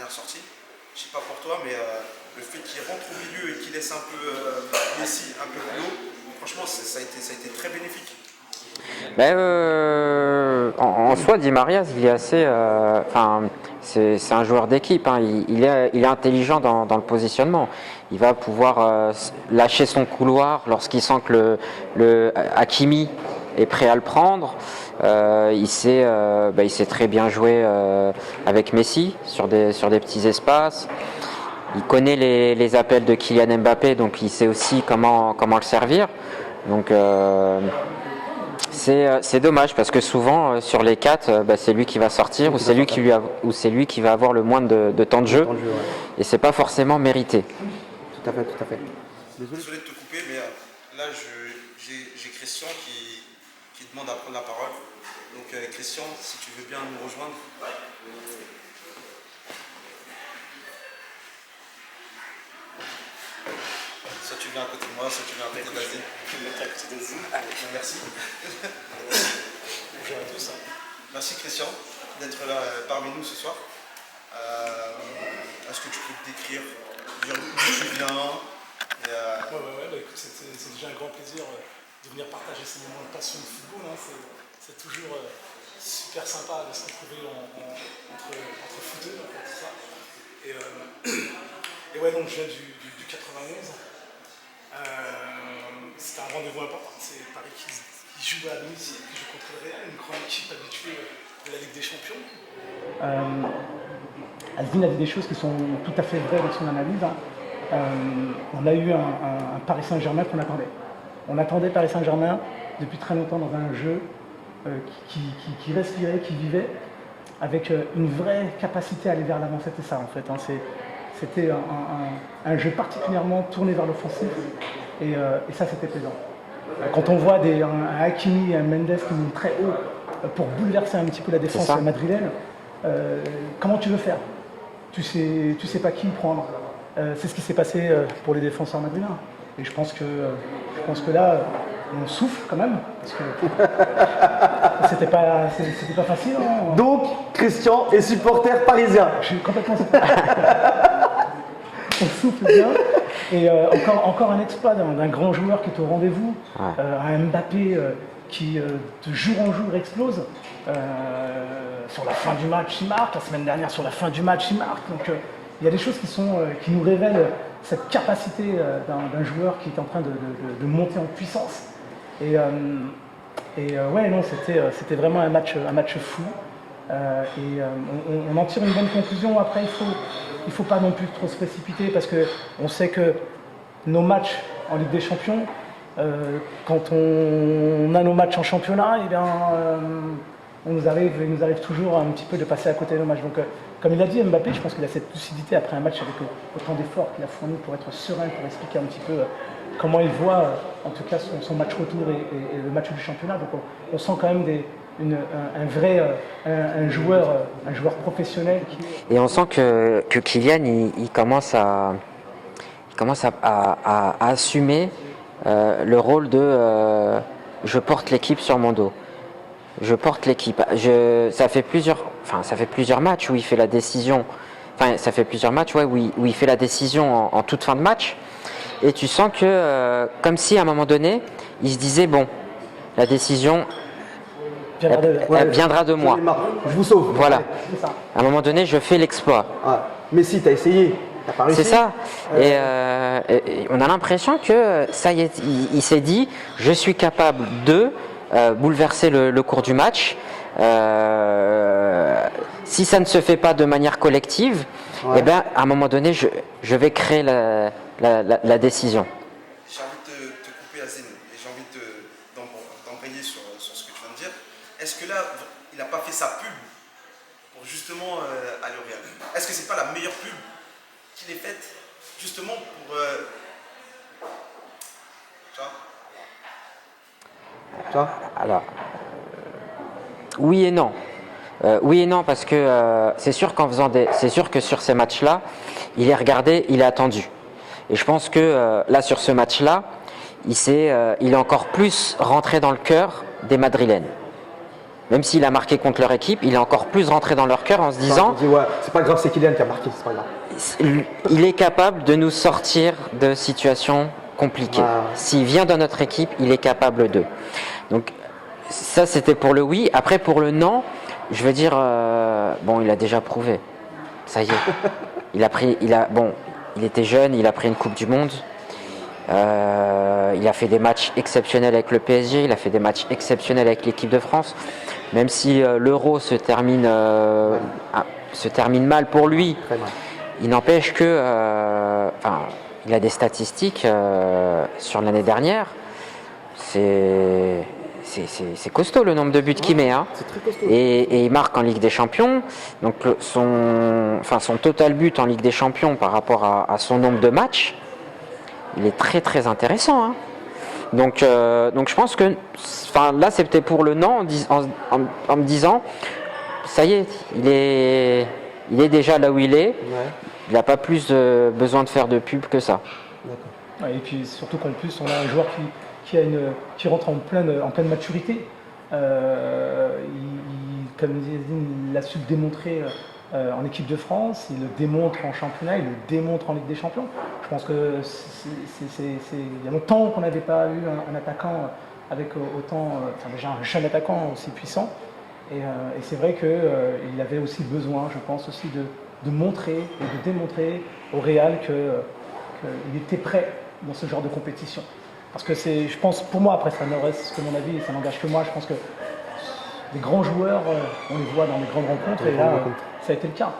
dernière sortie. Je sais pas pour toi, mais le fait qu'il rentre au milieu et qu'il laisse un peu Messi un peu plus haut, franchement, ça a été très bénéfique. Ben, en soi, Di Maria, il est assez. C'est un joueur d'équipe. Hein. Il est intelligent dans le positionnement. Il va pouvoir lâcher son couloir lorsqu'il sent que le Hakimi est prêt à le prendre. Il sait très bien jouer avec Messi sur des petits espaces. Il connaît les appels de Kylian Mbappé, donc il sait aussi comment le servir. Donc c'est dommage parce que souvent sur les quatre, c'est lui qui va sortir ou c'est lui qui va avoir le moins de temps de jeu, Ouais. et c'est pas forcément mérité. Tout à fait, tout à fait. Désolé de te couper, mais là, j'ai Christian qui demande à prendre la parole. Donc, Christian, si tu veux bien nous rejoindre. Soit tu viens à côté de moi, soit tu viens à côté d'Azine. Merci. Bonjour à tous. Merci Christian d'être là parmi nous ce soir. Est-ce que tu peux te décrire, dire d'où tu viens Ouais, écoute, c'est déjà un grand plaisir de venir partager ces moments de passion de football. Hein. C'est toujours super sympa de se retrouver entre footeux, tout ça. Et ouais, donc je viens du 91. C'était un rendez-vous important. C'est Paris qui joue à domicile, qui joue contre le Real, une grande équipe habituée de la Ligue des Champions. Asdin a dit des choses qui sont tout à fait vraies dans son analyse. On a eu un Paris Saint-Germain qu'on attendait. On attendait Paris Saint-Germain depuis très longtemps dans un jeu qui respirait, qui vivait, avec une vraie capacité à aller vers l'avant. C'était ça en fait. Hein. C'était un jeu particulièrement tourné vers l'offensif et ça c'était plaisant. Quand on voit un Hakimi et un Mendes qui montent très haut pour bouleverser un petit peu la défense madrilène, comment tu veux faire? Tu sais pas qui prendre. C'est ce qui s'est passé pour les défenseurs madrilènes. Et je pense que là, on souffle quand même, parce que c'était pas facile. Hein. Donc, Christian est supporter parisien. Je suis complètement on souffle bien. Et encore un exploit d'un grand joueur qui est au rendez-vous, un Mbappé qui de jour en jour explose. Sur la fin du match, il marque. La semaine dernière, sur la fin du match, il marque. Donc il y a des choses qui nous révèlent cette capacité d'un joueur qui est en train de monter en puissance. Ouais, non, c'était vraiment un match fou. On en tire une bonne conclusion. Après, il faut pas non plus trop se précipiter parce qu'on sait que nos matchs en Ligue des Champions, quand on a nos matchs en championnat, eh bien, il nous arrive toujours un petit peu de passer à côté de nos matchs. Donc, comme il a dit, Mbappé, je pense qu'il a cette lucidité après un match avec autant d'efforts qu'il a fourni pour être serein, pour expliquer un petit peu comment il voit, en tout cas, son match retour et le match du championnat. Donc, on sent quand même un joueur professionnel. Et on sent que Kylian, il commence à assumer le rôle de je porte l'équipe sur mon dos. Je porte l'équipe. Ça fait plusieurs matchs où il fait la décision. Enfin, ça fait plusieurs matchs où il fait la décision en toute fin de match. Et tu sens que, comme si à un moment donné, il se disait bon, la décision elle viendra de moi. Je vous sauve. Voilà. À un moment donné, je fais l'exploit. Mais si, t'as essayé. T'as pas réussi. C'est ça. Et on a l'impression que ça y est, il s'est dit, je suis capable de bouleverser le cours du match. Si ça ne se fait pas de manière collective, eh ben, à un moment donné, je vais créer la décision. J'ai envie de te couper, Azine, et j'ai envie d'embrayer sur ce que tu viens de dire. Est-ce que là, il n'a pas fait sa pub pour justement aller au Real? Est-ce que c'est pas la meilleure pub qu'il ait faite justement pour... Tu vois Alors, oui et non. Oui et non parce que c'est sûr que sur ces matchs-là, il est regardé, il est attendu. Et je pense que là sur ce match-là, il est encore plus rentré dans le cœur des Madrilènes. Même s'il a marqué contre leur équipe, il est encore plus rentré dans leur cœur en se disant On dit, ouais, c'est pas grave, c'est Kylian qui a marqué, c'est pas grave. il est capable de nous sortir de situations compliquées. Ah. S'il vient dans notre équipe, il est capable de. Donc ça c'était pour le oui. Après pour le non, je veux dire bon, il a déjà prouvé. Ça y est. Il était jeune, il a pris une Coupe du Monde. Il a fait des matchs exceptionnels avec le PSG, il a fait des matchs exceptionnels avec l'équipe de France. Même si l'Euro se termine mal pour lui, Très mal. il n'empêche que, il a des statistiques sur l'année dernière. C'est costaud le nombre de buts qu'il met. Hein. C'est très costaud. Et il marque en Ligue des Champions. Donc son total but en Ligue des Champions par rapport à son nombre de matchs, il est très très intéressant. Hein. Donc je pense que là c'était pour le non en me disant ça y est, il est déjà là où il est. Ouais, Il n'a pas plus besoin de faire de pub que ça. d'accord. Ouais, et puis surtout qu'en plus, on a un joueur qui rentre en pleine maturité. Comme il a su le démontrer en équipe de France, il le démontre en championnat, il le démontre en Ligue des Champions. Je pense que il y a longtemps qu'on n'avait pas eu un attaquant avec autant, déjà un jeune attaquant aussi puissant. Et c'est vrai qu'il avait aussi besoin, je pense aussi, de montrer et de démontrer au Real qu'il était prêt dans ce genre de compétition. Parce que je pense, pour moi, après ça ne reste que mon avis et ça n'engage que moi, je pense que les grands joueurs, on les voit dans les grandes rencontres et là, ça a été le cas.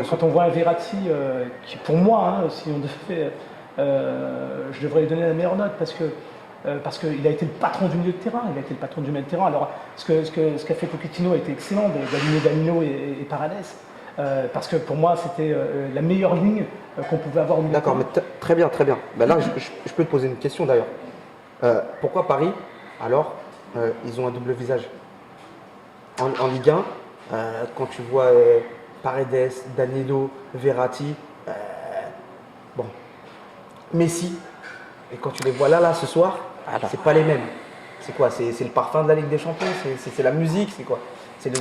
Quand on voit un Verratti, qui pour moi, hein, si on devait, je devrais lui donner la meilleure note parce qu'il a été le patron du milieu de terrain. Il a été le patron du milieu de terrain. Alors, ce qu'a fait Pochettino a été excellent, d'aligner Danilo et Paredes. Parce que pour moi, c'était la meilleure ligne qu'on pouvait avoir au milieu de terrain. D'accord, mais très bien, très bien. Ben là, je peux te poser une question d'ailleurs. Pourquoi Paris, alors, ils ont un double visage en Ligue 1, quand tu vois Paredes, Danilo, Verratti, bon, Messi, et quand tu les vois là ce soir, Alors. c'est pas les mêmes. C'est quoi? C'est le parfum de la Ligue des Champions? C'est la musique? C'est quoi? C'est le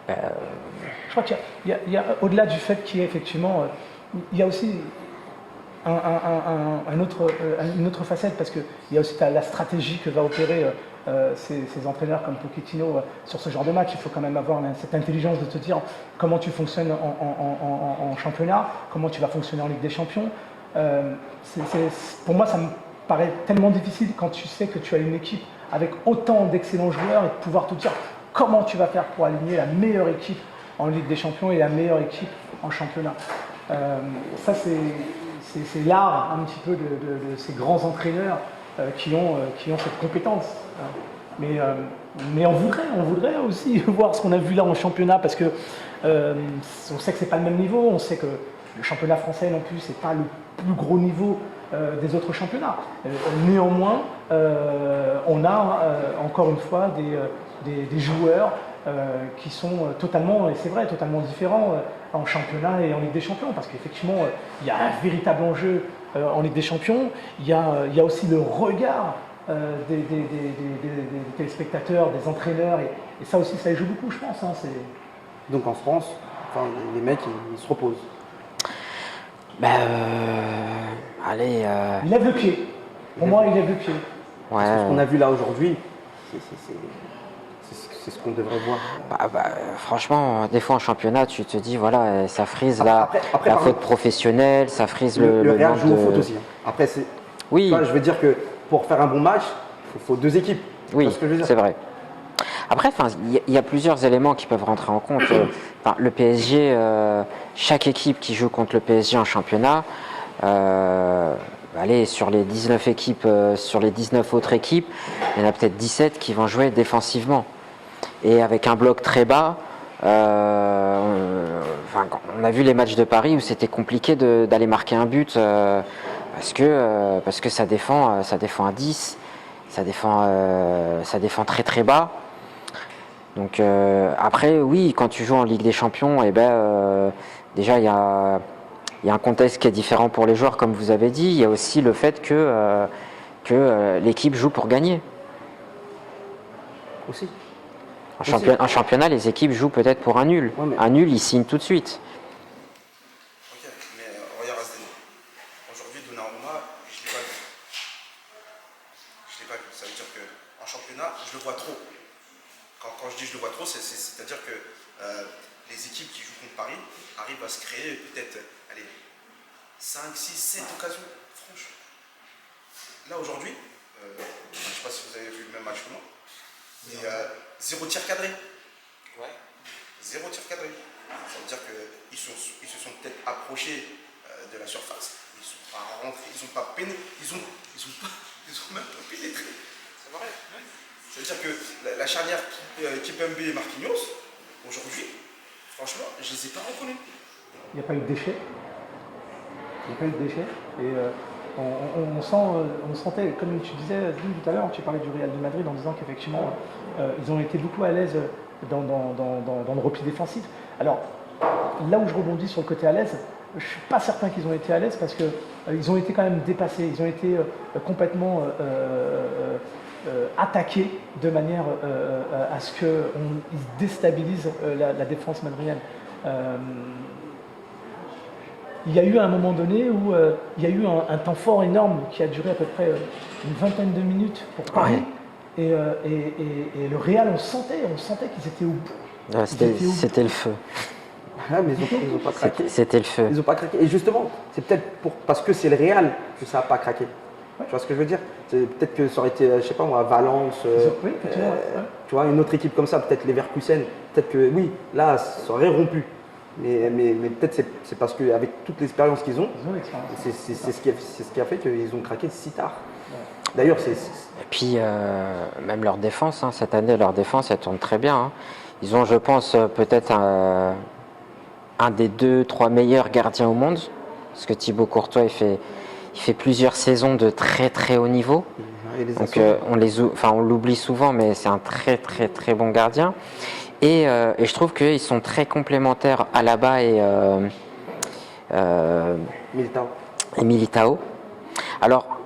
Je crois qu'il y a au-delà du fait qu'il y ait effectivement, il y a aussi une autre facette parce qu'il y a aussi la stratégie que va opérer ces entraîneurs comme Pochettino sur ce genre de match. Il faut quand même avoir cette intelligence de te dire comment tu fonctionnes en championnat, comment tu vas fonctionner en Ligue des Champions. Pour moi, ça me paraît tellement difficile quand tu sais que tu as une équipe avec autant d'excellents joueurs et de pouvoir te dire comment tu vas faire pour aligner la meilleure équipe en Ligue des Champions et la meilleure équipe en championnat. Ça, c'est l'art un petit peu de ces grands entraîneurs qui ont cette compétence. Mais on voudrait aussi voir ce qu'on a vu là en championnat parce que on sait que c'est pas le même niveau, on sait que le championnat français non plus c'est pas le plus gros niveau des autres championnats. Néanmoins, on a encore une fois des joueurs qui sont totalement, et c'est vrai, totalement différents en championnat et en Ligue des Champions, parce qu'effectivement, il y a un véritable enjeu en Ligue des Champions, il y a aussi le regard des téléspectateurs, des entraîneurs, et ça aussi, ça joue beaucoup, je pense. Hein, Donc en France, les mecs, ils se reposent. Allez. Il lève le pied. Pour moi, il lève le pied. Ouais. Parce que ce qu'on a vu là aujourd'hui, c'est ce qu'on devrait voir. Franchement, des fois en championnat, tu te dis, voilà, ça frise Après, la par faute contre, professionnelle, ça frise le Real manque joue au de- foot aussi. Hein. Après, tu Oui, vois, je veux dire que pour faire un bon match, il faut deux équipes. Tu oui, vois ce que je veux dire? c'est vrai. Après, il y a plusieurs éléments qui peuvent rentrer en compte. Le PSG, chaque équipe qui joue contre le PSG en championnat, allez, sur les 19 équipes, sur les 19 autres équipes, il y en a peut-être 17 qui vont jouer défensivement. Et avec un bloc très bas, on a vu les matchs de Paris où c'était compliqué d'aller marquer un but parce que ça défend à 10, ça défend très très bas. Donc après, oui, quand tu joues en Ligue des Champions, déjà il y a un contexte qui est différent pour les joueurs, comme vous avez dit. Il y a aussi le fait que l'équipe joue pour gagner. Aussi. En championnat, les équipes jouent peut-être pour un nul. Ouais, mais- Un nul, ils signent tout de suite. Ok, mais regarde Asden. Aujourd'hui, Donnarumma, je ne l'ai pas vu. Je ne l'ai pas vu. Ça veut dire qu'en championnat, je le vois trop. Quand je dis je le vois trop, c'est-à-dire que les équipes qui jouent contre Paris arrivent à se créer peut-être, allez, 5, 6, 7 occasions franches. Là, aujourd'hui, je ne sais pas si vous avez vu le même match que moi, mais 0 tir cadré. Ouais. 0 tir cadré. Ça veut dire qu'ils se sont peut-être approchés de la surface. Ils ne sont pas rentrés, ils n'ont pas pénétré. Ils ont même pas pénétré. C'est vrai. Ouais. Ça veut dire que la charnière Kimpembe et Marquinhos, aujourd'hui, franchement, je ne les ai pas reconnus. Il n'y a pas eu de déchets. Il n'y a pas eu de déchets. Et on sentait, comme tu disais tout à l'heure, tu parlais du Real de Madrid en disant qu'effectivement, ils ont été beaucoup à l'aise dans le repli défensif. Alors, là où je rebondis sur le côté à l'aise, je ne suis pas certain qu'ils ont été à l'aise parce qu'ils ont été quand même dépassés. Ils ont été complètement attaqués de manière à ce qu'ils déstabilisent la défense madrienne. Il y a eu un moment donné où il y a eu un temps fort énorme qui a duré à peu près une vingtaine de minutes pour Paris. Ouais. Et le Real, on sentait qu'ils étaient au bout. Ouais, c'était le feu. Ah, mais ils ont pas craqué. C'était le feu. Ils n'ont pas craqué. Et justement, c'est peut-être parce que c'est le Real que ça n'a pas craqué. Tu vois ce que je veux dire? Peut-être que ça aurait été, je sais pas moi, Valence, Oui, effectivement, ouais. tu vois, une autre équipe comme ça, peut-être Leverkusen, peut-être que oui, là, ça aurait rompu. Mais peut-être c'est parce qu'avec toute l'expérience qu'ils ont, Ils ont l'expérience. c'est ce qui a fait qu'ils ont craqué si tard. D'ailleurs, Et puis, même leur défense, hein, cette année, leur défense, elle tourne très bien. Hein. Ils ont, je pense, peut-être un des 2-3 meilleurs gardiens au monde. Parce que Thibaut Courtois, il fait plusieurs saisons de très très haut niveau. et les Donc assauts. on l'oublie souvent, mais c'est un très très très bon gardien. Et je trouve qu'ils sont très complémentaires, Alaba et Militao. Alors,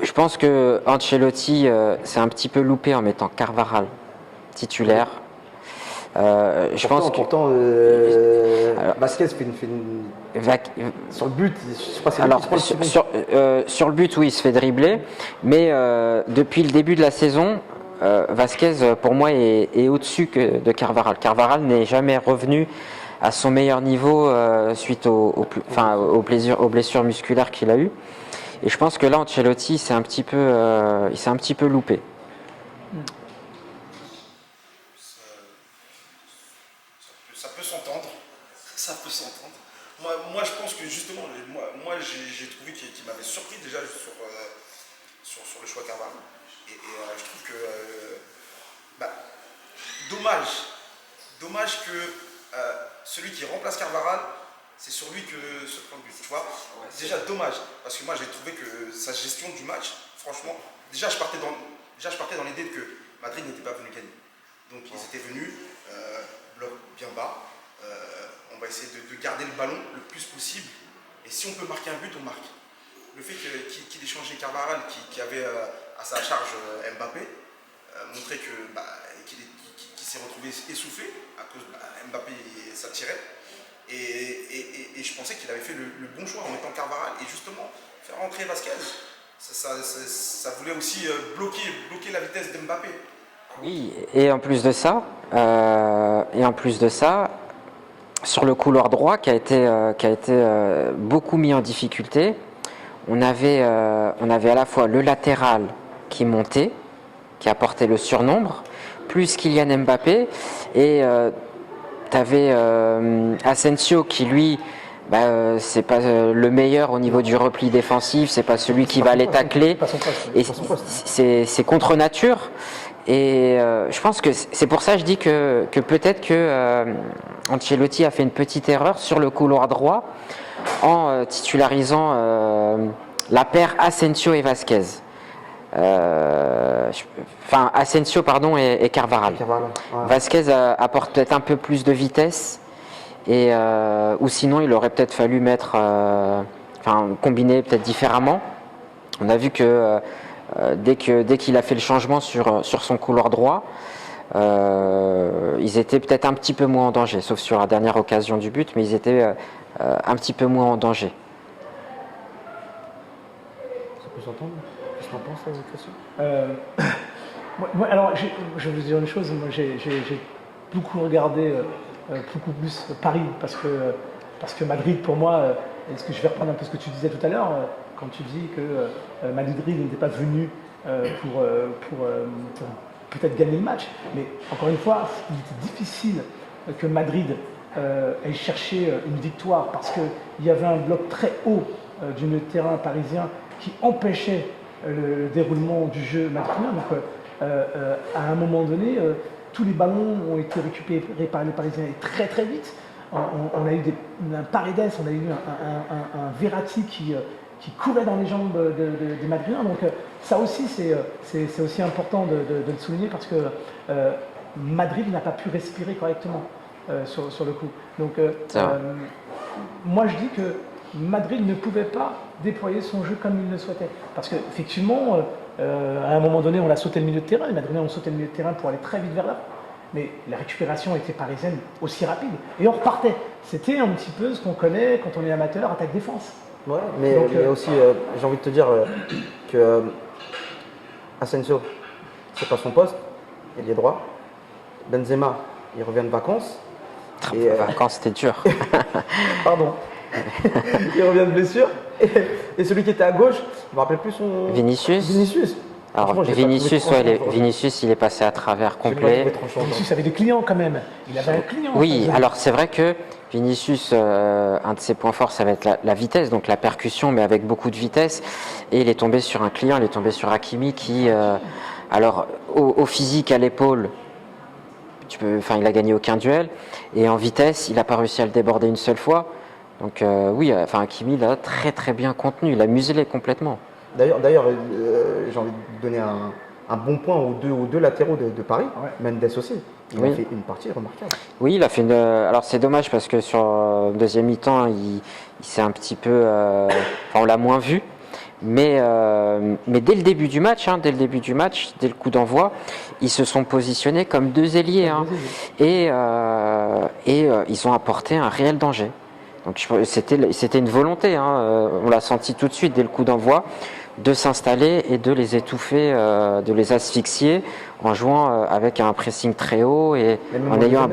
je pense que Ancelotti s'est un petit peu loupé en mettant Carvajal titulaire. Pourtant, Vasquez fait une... Sur le but, je sais pas si Alors, sur le but, oui, il se fait dribbler, mais depuis le début de la saison, Vasquez, pour moi, est au-dessus de Carvajal. Carvajal n'est jamais revenu à son meilleur niveau suite aux blessures musculaires qu'il a eues. Et je pense que là, Ancelotti, il s'est un petit peu loupé. Ça peut s'entendre. Ça peut s'entendre. Moi, je pense que justement, moi j'ai trouvé qu'il m'avait surpris déjà sur le choix Carvajal. Et je trouve que dommage que celui qui remplace Carvajal, c'est sur lui que se prend le but. Tu vois, déjà dommage. Parce que moi j'ai trouvé que sa gestion du match, franchement, déjà je partais dans l'idée que Madrid n'était pas venu gagner. Donc ils étaient venus, bloc bien bas. On va essayer de garder le ballon le plus possible. Et si on peut marquer un but, on marque. Le fait qu'il ait changé Carvajal, qui avait à sa charge Mbappé, montrait qu'il s'est retrouvé essoufflé à cause de Mbappé, ça tirait. Et je pensais qu'il avait fait le bon choix en mettant Carvajal. Et justement, faire rentrer Vasquez, ça voulait aussi bloquer la vitesse d'Mbappé. Oui, et en plus de ça, sur le couloir droit qui a été beaucoup mis en difficulté, on avait à la fois le latéral qui montait, qui apportait le surnombre, plus Kylian Mbappé, et tu avais Asensio qui lui, c'est pas le meilleur au niveau du repli défensif, c'est pas celui qui va aller tacler, et c'est contre nature. Et je pense que c'est pour ça que je dis que peut-être que Ancelotti a fait une petite erreur sur le couloir droit en titularisant la paire Asensio et Vasquez. Asensio et Carvajal. Ouais. Vasquez apporte peut-être un peu plus de vitesse ou sinon il aurait peut-être fallu combiner peut-être différemment. On a vu que dès qu'il a fait le changement sur son couloir droit, ils étaient peut-être un petit peu moins en danger, sauf sur la dernière occasion du but, mais ils étaient un petit peu moins en danger. Ça peut s'entendre. Qu'est-ce que tu en penses, Christian? Alors, je vais vous dire une chose, moi j'ai beaucoup regardé, beaucoup plus Paris, parce que Madrid, pour moi, est-ce que je vais reprendre un peu ce que tu disais tout à l'heure, quand tu dis que Madrid n'était pas venu pour peut-être gagner le match, mais encore une fois, il était difficile que Madrid aille chercher une victoire, parce qu'il y avait un bloc très haut du milieu de terrain parisien qui empêchait le déroulement du jeu madrilène. Donc, à un moment donné, tous les ballons ont été récupérés par les Parisiens et très très vite. On a eu un Paredes, on a eu un Verratti qui courait dans les jambes des Madridiens. Donc ça aussi, c'est aussi important de le souligner, parce que Madrid n'a pas pu respirer correctement sur le coup. Donc moi je dis que Madrid ne pouvait pas déployer son jeu comme il le souhaitait. Parce qu'effectivement, à un moment donné, on a sauté le milieu de terrain, les Madrilènes ont sauté le milieu de terrain pour aller très vite vers l'avant. Mais la récupération était parisienne aussi rapide. Et on repartait. C'était un petit peu ce qu'on connaît quand on est amateur, attaque-défense. Ouais, mais aussi, j'ai envie de te dire que Asensio, c'est pas son poste, il est droit. Benzema, il revient de vacances. Et vacances, c'était dur. Pardon. Il revient de blessure. Et celui qui était à gauche, je me rappelle plus son. Vinicius. Alors Vinicius, il est passé à travers complet. Vinicius avait des clients quand même. Il avait un client. Oui, alors c'est vrai que Vinicius, un de ses points forts, ça va être la vitesse, donc la percussion, mais avec beaucoup de vitesse. Et il est tombé sur un client, il est tombé sur Hakimi qui, alors au physique, à l'épaule, il a gagné aucun duel. Et en vitesse, il n'a pas réussi à le déborder une seule fois. Donc Hakimi l'a très très bien contenu, il a muselé complètement. D'ailleurs, j'ai envie de donner un bon point aux deux latéraux de Paris, ouais. Mendes aussi. Il a fait une partie remarquable. Oui, il a fait alors c'est dommage parce que sur le deuxième mi-temps, il s'est un petit peu... on l'a moins vu. Mais dès le début du match, dès le coup d'envoi, ils se sont positionnés comme deux ailiers. Et ils ont apporté un réel danger. Donc c'était une volonté, on l'a senti tout de suite dès le coup d'envoi, de s'installer et de les étouffer, de les asphyxier en jouant avec un pressing très haut et en ayant